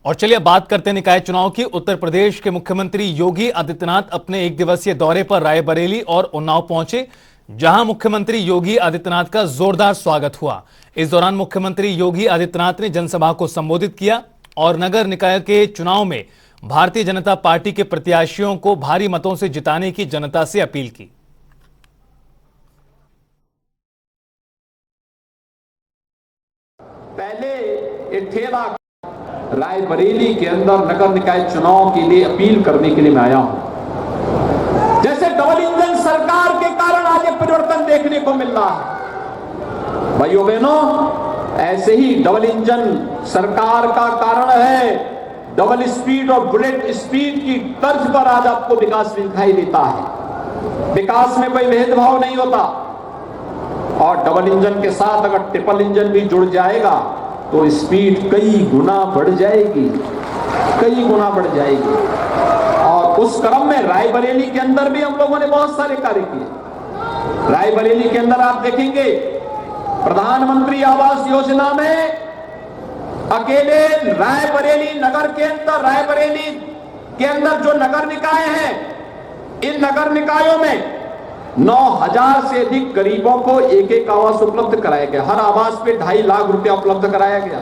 और चलिए बात करते हैं निकाय चुनाव की। उत्तर प्रदेश के मुख्यमंत्री योगी आदित्यनाथ अपने एक दिवसीय दौरे पर रायबरेली और उन्नाव पहुंचे, जहां मुख्यमंत्री योगी आदित्यनाथ का जोरदार स्वागत हुआ। इस दौरान मुख्यमंत्री योगी आदित्यनाथ ने जनसभा को संबोधित किया और नगर निकाय के चुनाव में भारतीय जनता पार्टी के प्रत्याशियों को भारी मतों से जिताने की जनता से अपील की। पहले ठेला रायबरेली के अंदर नगर निकाय चुनाव के लिए अपील करने के लिए मैं आया हूं। जैसे डबल इंजन सरकार के कारण आज एक परिवर्तन देखने को मिल रहा है, भाइयों बहनों, ऐसे ही डबल इंजन सरकार का कारण है डबल स्पीड और बुलेट स्पीड की तर्ज पर आज आपको विकास दिखाई देता है। विकास में कोई भेदभाव नहीं होता और डबल इंजन के साथ अगर ट्रिपल इंजन भी जुड़ जाएगा तो स्पीड कई गुना बढ़ जाएगी, कई गुना बढ़ जाएगी। और उस क्रम में रायबरेली के अंदर भी हम लोगों ने बहुत सारे कार्य किए। रायबरेली के अंदर आप देखेंगे प्रधानमंत्री आवास योजना में अकेले रायबरेली नगर के अंदर, रायबरेली के अंदर जो नगर निकाय हैं, इन नगर निकायों में 9,000 से अधिक गरीबों को एक एक आवास उपलब्ध कराया गया। हर आवास पे 2.5 लाख रुपया उपलब्ध कराया गया।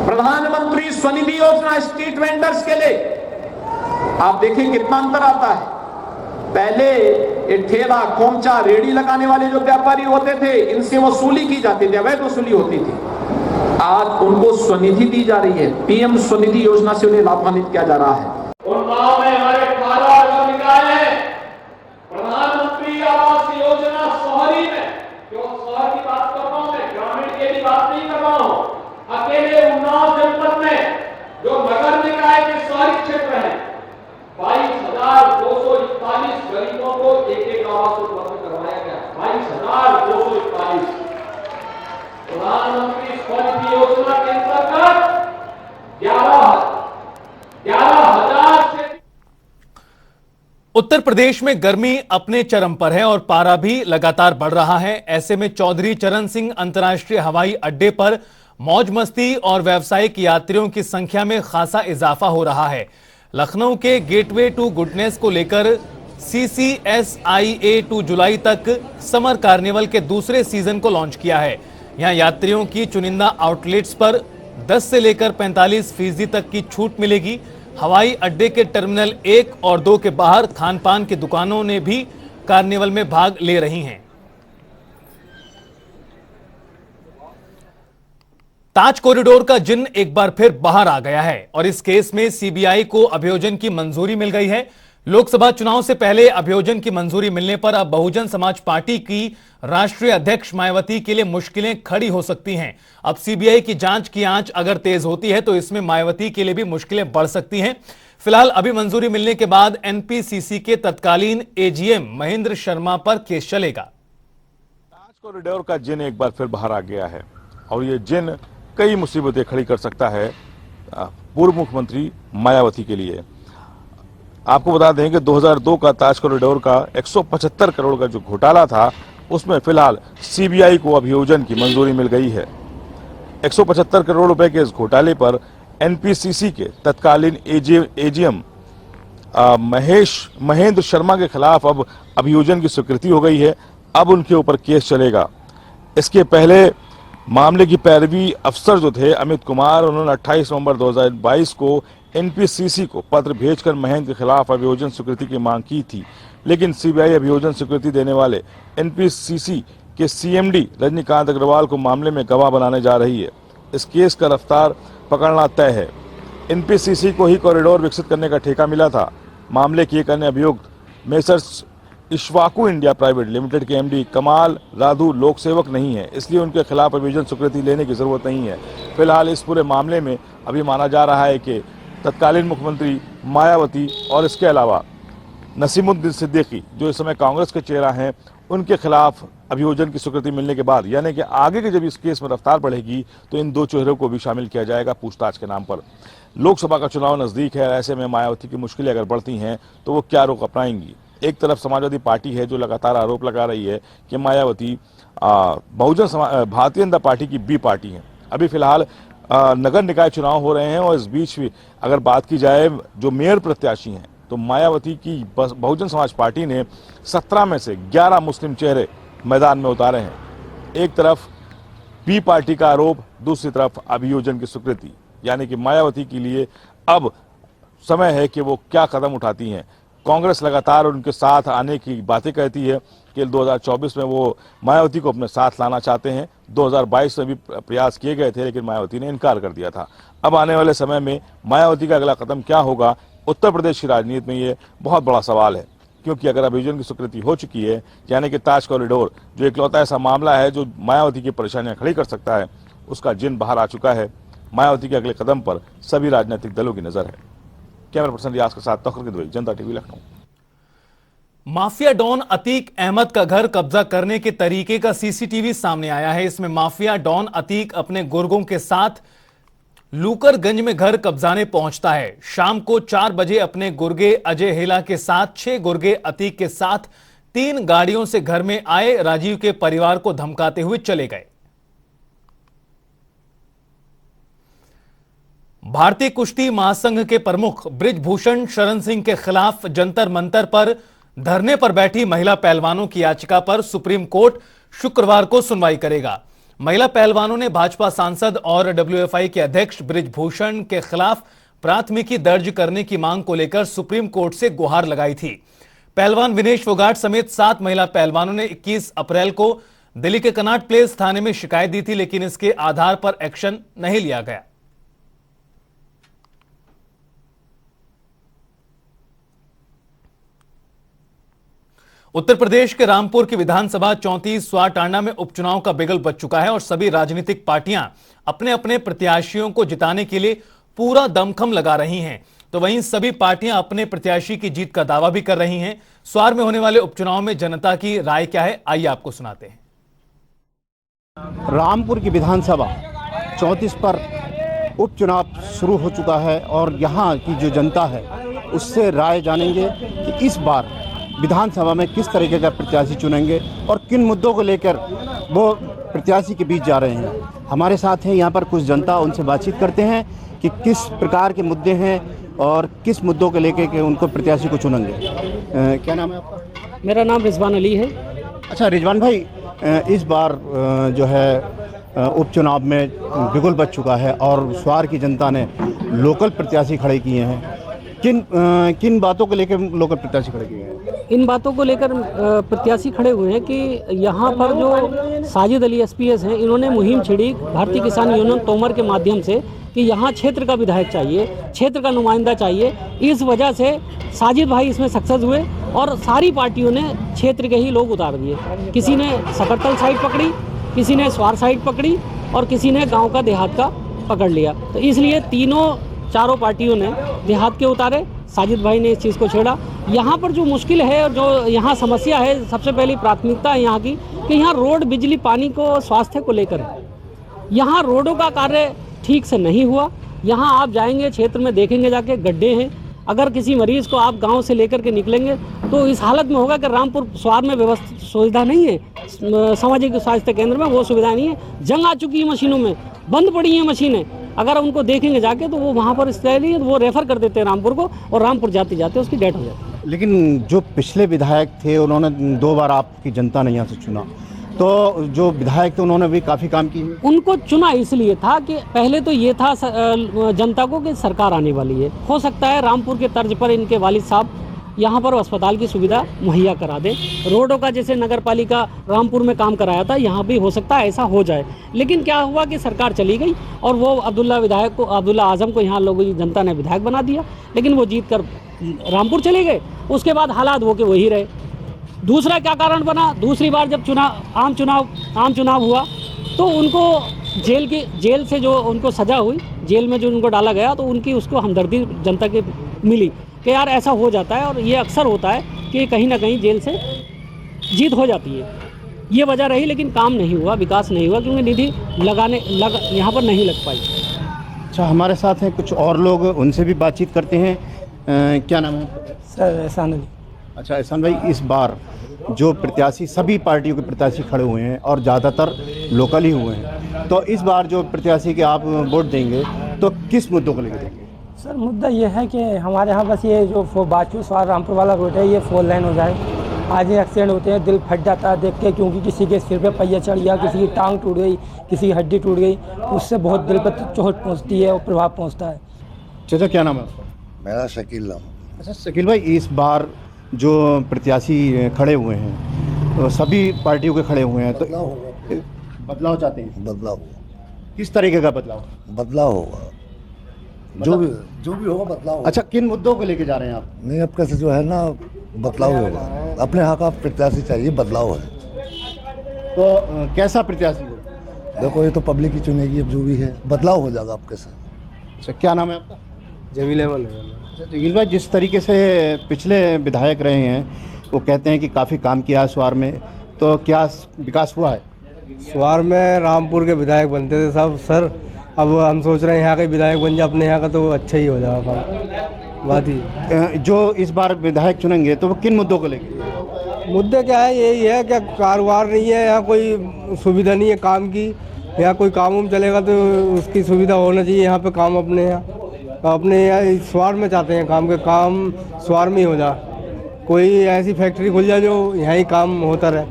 प्रधानमंत्री स्वनिधि योजना स्ट्रीट वेंडर्स के लिए आप देखिए कितना अंतर आता है। पहले ठेला, खोमचा, रेडी लगाने वाले जो व्यापारी होते थे, इनसे वसूली की जाती थी, अवैध वसूली होती थी। आज उनको स्वनिधि दी जा रही है। पीएम स्वनिधि योजना से उन्हें लाभान्वित किया जा रहा है। उन्नाव में हमारे 18 नगर निकाय है। प्रधानमंत्री आवास योजना शहरी में, क्यों शहर की बात कर रहा हूं मैं, ग्रामीण की भी बात नहीं कर रहा हूं। अकेले उन्नाव जनपद में जो नगर निकाय के शहरी क्षेत्र है, 22,241 गरीबों को एक एक आवास उपलब्ध करवाया गया। 22,241। प्रधानमंत्री स्वनिधि योजना के अंतर्गत 11,000 से। उत्तर प्रदेश में गर्मी अपने चरम पर है और पारा भी लगातार बढ़ रहा है। ऐसे में चौधरी चरण सिंह अंतर्राष्ट्रीय हवाई अड्डे पर मौज मस्ती और व्यावसायिक यात्रियों की संख्या में खासा इजाफा हो रहा है। लखनऊ के गेटवे टू गुडनेस को लेकर CCSIA 2 जुलाई तक समर कार्निवल के दूसरे सीजन को लॉन्च किया है। यहां यात्रियों की चुनिंदा आउटलेट्स पर 10 से लेकर 45% तक की छूट मिलेगी। हवाई अड्डे के टर्मिनल 1 और 2 के बाहर खान पान की दुकानों ने भी कार्निवल में भाग ले रही हैं। ताज कॉरिडोर का जिन एक बार फिर बाहर आ गया है और इस केस में CBI को अभियोजन की मंजूरी मिल गई है। लोकसभा चुनाव से पहले अभियोजन की मंजूरी मिलने पर अब बहुजन समाज पार्टी की राष्ट्रीय अध्यक्ष मायावती के लिए मुश्किलें खड़ी हो सकती हैं। अब CBI की जांच की आंच अगर तेज होती है तो इसमें मायावती के लिए भी मुश्किलें बढ़ सकती हैं। फिलहाल अभी मंजूरी मिलने के बाद NPCC के तत्कालीन AGM महेंद्र शर्मा पर केस चलेगा। ताज कॉरिडोर का जिन एक बार फिर बाहर आ गया है और ये जिन कई मुसीबतें खड़ी कर सकता है पूर्व मुख्यमंत्री मायावती के लिए। आपको बता दें कि 2002 का ताज कॉरिडोर का 175 करोड़ का जो घोटाला था, उसमें फिलहाल CBI को अभियोजन की मंजूरी मिल गई है। 175 करोड़ रुपए के इस घोटाले पर NPCC के तत्कालीन AGM महेंद्र शर्मा के खिलाफ अब अभियोजन की स्वीकृति हो गई है। अब उनके ऊपर केस चलेगा। इसके पहले मामले की पैरवी अफसर जो थे अमित कुमार, उन्होंने 28 नवंबर 2022 को NPCC को पत्र भेजकर महेंद्र के खिलाफ अभियोजन स्वीकृति की मांग की थी, लेकिन CBI अभियोजन स्वीकृति देने वाले NPCC के CMD रजनीकांत अग्रवाल को मामले में गवाह बनाने जा रही है। इस केस का रफ्तार पकड़ना तय है। NPCC को ही कॉरिडोर विकसित करने का ठेका मिला था। मामले के एक अन्य अभियुक्त मेसर्स इश्वाकू इंडिया प्राइवेट लिमिटेड के MD कमाल राधू लोक सेवक नहीं है, इसलिए उनके खिलाफ अभियोजन स्वीकृति लेने की जरूरत नहीं है। फिलहाल इस पूरे मामले में अभी माना जा रहा है कि तत्कालीन मुख्यमंत्री मायावती और इसके अलावा नसीमुद्दीन सिद्दीकी जो इस समय कांग्रेस के चेहरा हैं, उनके खिलाफ अभियोजन की स्वीकृति मिलने के बाद, यानी कि आगे के जब इस केस में रफ्तार बढ़ेगी तो इन दो चेहरों को भी शामिल किया जाएगा पूछताछ के नाम पर। लोकसभा का चुनाव नजदीक है, ऐसे में मायावती की मुश्किलें अगर बढ़ती हैं तो वो क्या रुख अपनाएंगी। एक तरफ समाजवादी पार्टी है जो लगातार आरोप लगा रही है कि मायावती भारतीय जनता पार्टी की बी पार्टी है। अभी फिलहाल नगर निकाय चुनाव हो रहे हैं और इस बीच भी अगर बात की जाए जो मेयर प्रत्याशी हैं तो मायावती की बहुजन समाज पार्टी ने 17 में से 11 मुस्लिम चेहरे मैदान में उतारे हैं। एक तरफ पी पार्टी का आरोप, दूसरी तरफ अभियोजन की स्वीकृति, यानी कि मायावती के लिए अब समय है कि वो क्या कदम उठाती हैं। कांग्रेस लगातार उनके साथ आने की बातें कहती है कि 2024 में वो मायावती को अपने साथ लाना चाहते हैं। 2022 में भी प्रयास किए गए थे लेकिन मायावती ने इनकार कर दिया था। अब आने वाले समय में मायावती का अगला कदम क्या होगा, उत्तर प्रदेश की राजनीति में ये बहुत बड़ा सवाल है, क्योंकि अगर अभियोजन की स्वीकृति हो चुकी है, यानी कि ताज कॉरिडोर जो इकलौता ऐसा मामला है जो मायावती की परेशानियां खड़ी कर सकता है, उसका जिन बाहर आ चुका है। मायावती के अगले कदम पर सभी राजनीतिक दलों की नजर है। कैमरा पर्सन रियाज के साथ तौखर Dubai, Janta TV, Lucknow. Mafia don Atiq Ahmad का घर कब्जा करने के तरीके का सीसीटीवी सामने आया है। इसमें माफिया डॉन अतीक अपने गुर्गों के साथ लूकरगंज में घर कब्जाने पहुंचता है। शाम को 4 बजे अपने गुर्गे अजय हेला के साथ 6 गुर्गे अतीक के साथ 3 गाड़ियों से घर में आए, राजीव के परिवार को धमकाते हुए चले गए। भारतीय कुश्ती महासंघ के प्रमुख बृजभूषण शरण सिंह के खिलाफ जंतर मंतर पर धरने पर बैठी महिला पहलवानों की याचिका पर सुप्रीम कोर्ट शुक्रवार को सुनवाई करेगा। महिला पहलवानों ने भाजपा सांसद और डब्ल्यूएफआई के अध्यक्ष बृजभूषण के खिलाफ प्राथमिकी दर्ज करने की मांग को लेकर सुप्रीम कोर्ट से गुहार लगाई थी। पहलवान विनेश फोगाट समेत 7 महिला पहलवानों ने 21 अप्रैल को दिल्ली के कनॉट प्लेस थाने में शिकायत दी थी, लेकिन इसके आधार पर एक्शन नहीं लिया गया। उत्तर प्रदेश के रामपुर की विधानसभा 34 स्वाटांडा में उपचुनाव का बिगल बज चुका है और सभी राजनीतिक पार्टियां अपने अपने प्रत्याशियों को जिताने के लिए पूरा दमखम लगा रही हैं। तो वहीं सभी पार्टियां अपने प्रत्याशी की जीत का दावा भी कर रही हैं। स्वार में होने वाले उपचुनाव में जनता की राय क्या है, आइए आपको सुनाते हैं। रामपुर की विधानसभा 34 पर उपचुनाव शुरू हो चुका है और यहाँ की जो जनता है उससे राय जानेंगे कि इस बार विधानसभा में किस तरीके का प्रत्याशी चुनेंगे और किन मुद्दों को लेकर वो प्रत्याशी के बीच जा रहे हैं। हमारे साथ हैं यहाँ पर कुछ जनता, उनसे बातचीत करते हैं कि किस प्रकार के मुद्दे हैं और किस मुद्दों को लेकर के उनको प्रत्याशी को चुनेंगे। क्या नाम है आपका? मेरा नाम रिजवान अली है। अच्छा रिजवान भाई, इस बार जो है उपचुनाव में बिगुल बज चुका है और स्वार की जनता ने लोकल प्रत्याशी खड़े किए हैं। किन बातों को लेकर लोकल प्रत्याशी खड़े किए हैं? इन बातों को लेकर प्रत्याशी खड़े हुए हैं कि यहाँ पर जो साजिद अली एसपीएस हैं, इन्होंने मुहिम छिड़ी भारतीय किसान यूनियन तोमर के माध्यम से कि यहाँ क्षेत्र का विधायक चाहिए, क्षेत्र का नुमाइंदा चाहिए। इस वजह से साजिद भाई इसमें सक्सेस हुए और सारी पार्टियों ने क्षेत्र के ही लोग उतार दिए। किसी ने सकरतल साइड पकड़ी, किसी ने स्वार साइड पकड़ी और किसी ने गाँव का देहात का पकड़ लिया। तो इसलिए चारों पार्टियों ने देहात के उतारे, साजिद भाई ने इस चीज़ को छेड़ा। यहाँ पर जो मुश्किल है और जो यहाँ समस्या है, सबसे पहली प्राथमिकता है यहाँ की कि यहाँ रोड, बिजली, पानी को, स्वास्थ्य को लेकर यहाँ रोडों का कार्य ठीक से नहीं हुआ। यहाँ आप जाएंगे क्षेत्र में देखेंगे जाके गड्ढे हैं। अगर किसी मरीज़ को आप गांव से लेकर के निकलेंगे तो इस हालत में होगा कि रामपुर स्वार में व्यवस्थित सुविधा नहीं है, सामाजिक स्वास्थ्य केंद्र में वो सुविधा नहीं है। जंग आ चुकी है मशीनों में, बंद पड़ी हैं मशीनें। अगर उनको देखेंगे जाके तो वो वहाँ पर इसलिए वो रेफर कर देते हैं रामपुर को और रामपुर जाते जाते उसकी डेथ हो जाती है। लेकिन जो पिछले विधायक थे उन्होंने 2 बार आपकी जनता ने यहाँ से चुना, तो जो विधायक थे उन्होंने भी काफ़ी काम किए। उनको चुना इसलिए था कि पहले तो ये था जनता को कि सरकार आने वाली है, हो सकता है रामपुर के तर्ज पर इनके वालिद साहब यहाँ पर अस्पताल की सुविधा मुहैया करा दे। रोडों का जैसे नगर पालिका रामपुर में काम कराया था, यहाँ भी हो सकता है ऐसा हो जाए। लेकिन क्या हुआ कि सरकार चली गई और वो अब्दुल्ला आजम को यहाँ लोगों की जनता ने विधायक बना दिया, लेकिन वो जीत कर रामपुर चले गए। उसके बाद हालात वो के वही रहे। दूसरा क्या कारण बना, दूसरी बार जब आम चुनाव हुआ तो उनको जेल से जो उनको सजा हुई, जेल में जो उनको डाला गया, तो उनकी उसको हमदर्दी जनता की मिली कि यार ऐसा हो जाता है और ये अक्सर होता है कि कहीं ना कहीं जेल से जीत हो जाती है। ये वजह रही, लेकिन काम नहीं हुआ, विकास नहीं हुआ क्योंकि निधि यहाँ पर नहीं लग पाई। अच्छा, हमारे साथ हैं कुछ और लोग, उनसे भी बातचीत करते हैं। क्या नाम है? सर एहसान अली। अच्छा एहसान भाई, इस बार जो प्रत्याशी, सभी पार्टियों के प्रत्याशी खड़े हुए हैं और ज़्यादातर लोकल ही हुए हैं, तो इस बार जो प्रत्याशी के आप वोट देंगे तो किस मुद्दों को लेकर देंगे? सर मुद्दा ये है कि हमारे यहाँ बस ये जो बाजू सवार रामपुर वाला रोड है ये 4 लाइन हो जाए। आज ये एक्सीडेंट होते हैं, दिल फट जाता है देख के, क्योंकि किसी के सिर पे पहिया चढ़ गया, किसी की टांग टूट गई, किसी की हड्डी टूट गई, उससे बहुत दिल पर चोट पहुँचती है और प्रभाव पहुँचता है। चाचा क्या नाम है आपका? मेरा शकील नाम। अच्छा शकील भाई, इस बार जो प्रत्याशी खड़े हुए हैं तो सभी पार्टियों के खड़े हुए हैं, तो बदलाव होगा। बदलाव चाहते हैं? बदलाव होगा। किस तरीके का बदलाव? बदलाव होगा, जो भी होगा बदलाव होगा। अच्छा किन मुद्दों को लेके जा रहे हैं आप? नहीं, अब कैसे जो है ना बदलाव होगा। अपने यहाँ का प्रत्याशी चाहिए, बदलाव है। तो कैसा प्रत्याशी हो? देखो ये तो पब्लिक ही चुनेगी, अब जो भी है बदलाव हो जाएगा आपके साथ। अच्छा क्या नाम है आपका? जमील अहमद। जमील भाई, जिस तरीके से पिछले विधायक रहे हैं वो कहते हैं कि काफ़ी काम किया है स्वार में, तो क्या विकास हुआ है? स्वार में रामपुर के विधायक बनते थे सब सर, अब हम सोच रहे हैं यहाँ के विधायक बन जाए अपने यहाँ का, तो अच्छा ही हो जाएगा काम। बात ही जो इस बार विधायक चुनेंगे तो वो किन मुद्दों को लेके? मुद्दे क्या है, यही है कि कारोबार नहीं है यहाँ, कोई सुविधा नहीं है काम की। यहाँ कोई काम चलेगा तो उसकी सुविधा होना चाहिए यहाँ पे। काम अपने यहाँ स्वार में चाहते हैं काम के, काम स्वार में ही हो जाए। कोई ऐसी फैक्ट्री खुल जाए जो यहाँ ही काम होता रहे,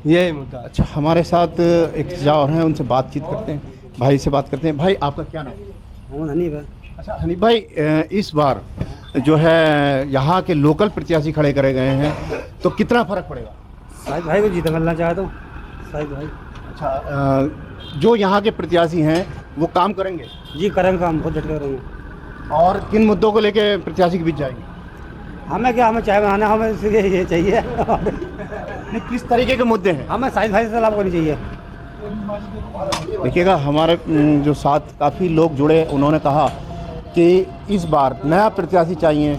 यही मुद्दा। अच्छा हमारे साथ एक चाचा और हैं, उनसे बातचीत करते हैं, भाई से बात करते हैं। भाई आपका क्या नाम है? हनीफ है। अच्छा हनीफ भाई, इस बार जो है यहाँ के लोकल प्रत्याशी खड़े करे गए हैं, तो कितना फर्क पड़ेगा? शाहिद भाई को जीता मिलना चाहता हूँ। शाहिद भाई अच्छा जो यहाँ के प्रत्याशी हैं वो काम करेंगे? जी करेंगे, काम बहुत डट करेंगे। और किन मुद्दों को लेके प्रत्याशी के बीच जाएंगे? हमें क्या, हमें चाय बनाना, हमें ये चाहिए। नहीं, किस तरीके के मुद्दे हैं? हमें शाहिद भाई से सलाह करनी चाहिए। देखिएगा हमारे जो साथ काफ़ी लोग जुड़े, उन्होंने कहा कि इस बार नया प्रत्याशी चाहिए।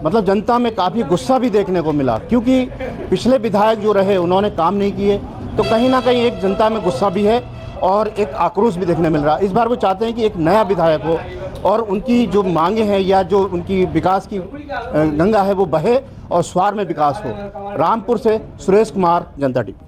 मतलब जनता में काफ़ी गुस्सा भी देखने को मिला, क्योंकि पिछले विधायक जो रहे उन्होंने काम नहीं किए, तो कहीं ना कहीं एक जनता में गुस्सा भी है और एक आक्रोश भी देखने मिल रहा है। इस बार वो चाहते हैं कि एक नया विधायक हो और उनकी जो मांगे हैं या जो उनकी विकास की गंगा है वो बहे और स्वार में विकास हो। रामपुर से सुरेश कुमार, जनता टीवी।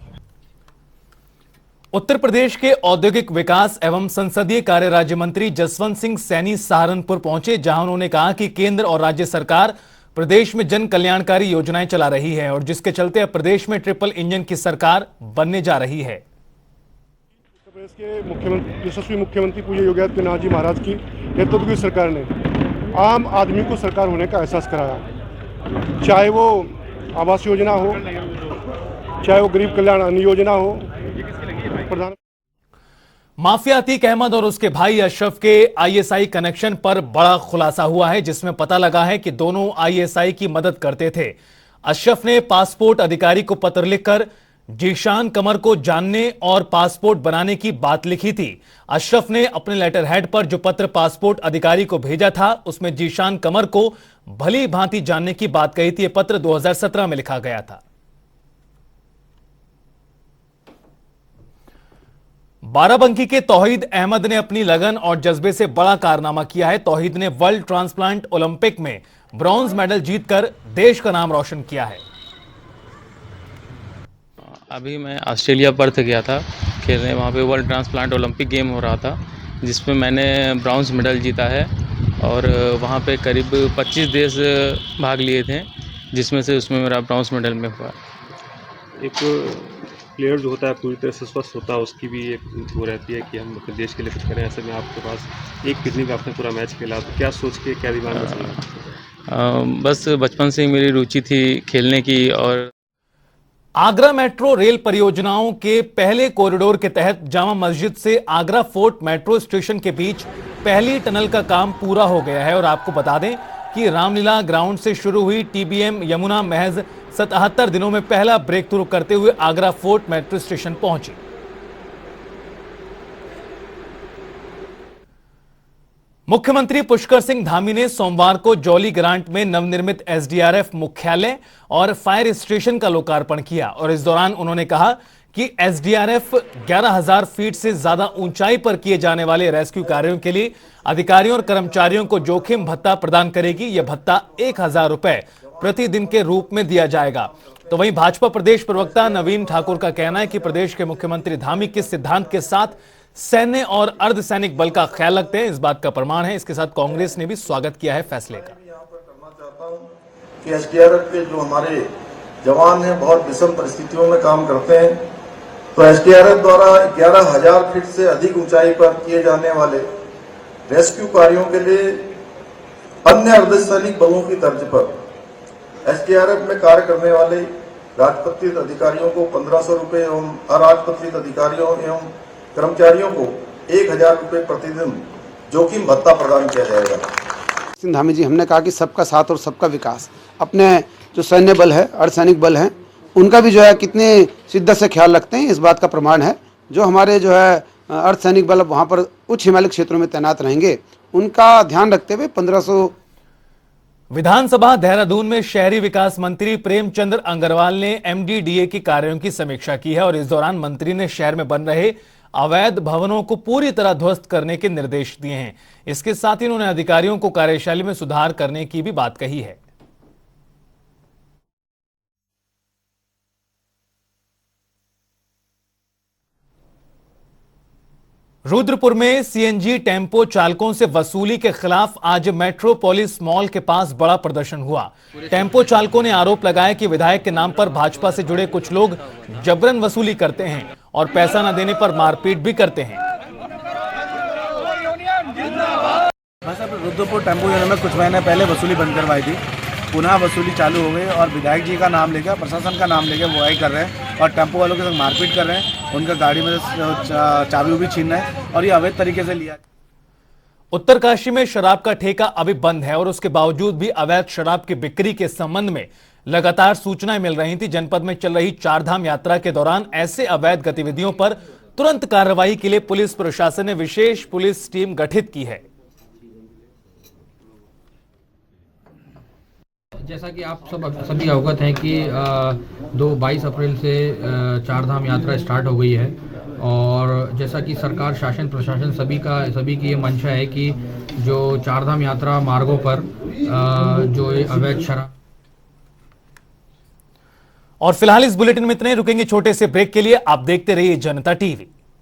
उत्तर प्रदेश के औद्योगिक विकास एवं संसदीय कार्य राज्य मंत्री जसवंत सिंह सैनी सहारनपुर पहुंचे, जहां उन्होंने कहा कि केंद्र और राज्य सरकार प्रदेश में जन कल्याणकारी योजनाएं चला रही है और जिसके चलते अब प्रदेश में ट्रिपल इंजन की सरकार बनने जा रही है। उत्तर प्रदेश के मुख्यमंत्री, यशस्वी मुख्यमंत्री पूज्य योगी आदित्यनाथ जी महाराज की नेतृत्व की सरकार ने आम आदमी को सरकार होने का एहसास कराया। चाहे वो आवास योजना हो, चाहे वो गरीब कल्याण अन्न योजना हो। प्रधान माफिया अतीक अहमद और उसके भाई अशरफ के आईएसआई कनेक्शन पर बड़ा खुलासा हुआ है, जिसमें पता लगा है कि दोनों आईएसआई की मदद करते थे। अशरफ ने पासपोर्ट अधिकारी को पत्र लिखकर जीशान कमर को जानने और पासपोर्ट बनाने की बात लिखी थी। अशरफ ने अपने लेटर हेड पर जो पत्र पासपोर्ट अधिकारी को भेजा था उसमें जीशान कमर को भली भांति जानने की बात कही थी। यह पत्र 2017 में लिखा गया था। बाराबंकी के तौहीद अहमद ने अपनी लगन और जज्बे से बड़ा कारनामा किया है। तौहीद ने वर्ल्ड ट्रांसप्लांट ओलंपिक में ब्रॉन्ज मेडल जीतकर देश का नाम रोशन किया है। अभी मैं ऑस्ट्रेलिया पर्थ गया था खेलने, वहाँ पे वर्ल्ड ट्रांसप्लांट ओलंपिक गेम हो रहा था जिसमें मैंने ब्रॉन्ज मेडल जीता है और वहाँ पे करीब 25 देश भाग लिए थे, जिसमें से उसमें मेरा ब्रॉन्ज मेडल में हुआ। एक प्लेयर जो होता है पूरी तरह से स्वस्थ होता है, उसकी भी एक वो रहती है कि हम अपने देश के लिए कुछ करें। ऐसे में आपके पास एक किडनी पे आपने पूरा मैच खेला, तो क्या सोच के, क्या दिमाग में चला? बस बचपन से ही मेरी रुचि थी खेलने की। और आगरा मेट्रो रेल परियोजनाओं के पहले कॉरिडोर के तहत जामा मस्जिद से आगरा फोर्ट मेट्रो स्टेशन के बीच पहली टनल का काम पूरा हो गया है। और आपको बता दें कि रामलीला ग्राउंड से शुरू हुई टीबीएम यमुना महज 77 दिनों में पहला ब्रेक थ्रू करते हुए आगरा फोर्ट मेट्रो स्टेशन पहुंची। मुख्यमंत्री पुष्कर सिंह धामी ने सोमवार को जौली ग्रांट में नवनिर्मित एसडीआरएफ मुख्यालय और फायर स्टेशन का लोकार्पण किया और इस दौरान उन्होंने कहा कि एसडीआरएफ 11,000 फीट से ज्यादा ऊंचाई पर किए जाने वाले रेस्क्यू कार्यों के लिए अधिकारियों और कर्मचारियों को जोखिम भत्ता प्रदान करेगी। यह भत्ता 1,000 रुपए प्रतिदिन के रूप में दिया जाएगा। तो वहीं भाजपा प्रदेश प्रवक्ता नवीन ठाकुर का कहना है कि प्रदेश के मुख्यमंत्री धामी किस सिद्धांत के साथ सैन्य और अर्धसैनिक बल का ख्याल रखते हैं, इस बात का प्रमाण है। इसके साथ कांग्रेस ने भी स्वागत किया है फैसले का। कि एसडीआरएफ के जो हमारे जवान हैं बहुत विषम परिस्थितियों में काम करते हैं, तो एसडीआरएफ द्वारा 11,000 फीट से अधिक ऊंचाई पर किए जाने वाले रेस्क्यू कार्यों के लिए अन्य अर्धसैनिक बलों की तर्ज पर एसडीआरएफ में कार्य करने वाले राजपत्रित अधिकारियों को 1,500 रुपये एवं अराजपत्रित अधिकारियों एवं कर्मचारियों को 1,000 रुपये प्रतिदिन जोखिम भत्ता प्रदान किया जाएगा। धामी जी, हमने कहा कि सबका साथ और सबका विकास, अपने जो सैन्य बल है, अर्धसैनिक बल हैं, उनका भी जो है कितने शिद्दत से ख्याल रखते हैं, इस बात का प्रमाण है। जो हमारे जो है अर्धसैनिक बल वहाँ पर उच्च हिमालय क्षेत्रों में तैनात रहेंगे, उनका ध्यान रखते हुए 1,500। विधानसभा देहरादून में शहरी विकास मंत्री प्रेमचंद्र अग्रवाल ने एमडीडीए की कार्यों की समीक्षा की है और इस दौरान मंत्री ने शहर में बन रहे अवैध भवनों को पूरी तरह ध्वस्त करने के निर्देश दिए हैं। इसके साथ ही उन्होंने अधिकारियों को कार्यशैली में सुधार करने की भी बात कही है। रुद्रपुर में सीएनजी टेम्पो चालकों से वसूली के खिलाफ आज मेट्रोपोलिस मॉल के पास बड़ा प्रदर्शन हुआ। टेम्पो चालकों ने आरोप लगाया कि विधायक के नाम पर भाजपा से जुड़े कुछ लोग जबरन वसूली करते हैं और पैसा न देने पर मारपीट भी करते हैं। रुद्रपुर टेम्पो यूनियन में कुछ महीने पहले वसूली बंद करवाई थी, पुनः वसूली चालू हो गई और विधायक जी का नाम लेकर, प्रशासन का नाम लेकर वो कर रहे हैं और टेम्पो वालों के साथ मारपीट कर रहे हैं, उनका गाड़ी में चाबी भी छीन रहे हैं और ये अवैध तरीके से लिया। उत्तरकाशी में शराब का ठेका अभी बंद है और उसके बावजूद भी अवैध शराब की बिक्री के संबंध में लगातार सूचनाएं मिल रही थी। जनपद में चल रही चारधाम यात्रा के दौरान ऐसे अवैध गतिविधियों पर तुरंत कार्रवाई के लिए पुलिस प्रशासन ने विशेष पुलिस टीम गठित की है। जैसा कि आप सभी अवगत हैं कि 22 अप्रैल से चारधाम यात्रा स्टार्ट हो गई है और जैसा कि सरकार, शासन, प्रशासन सभी की ये मंशा है कि जो चारधाम यात्रा मार्गों पर जो अवैध शराब। और फिलहाल इस बुलेटिन में इतने, रुकेंगे छोटे से ब्रेक के लिए। आप देखते रहिए जनता टीवी।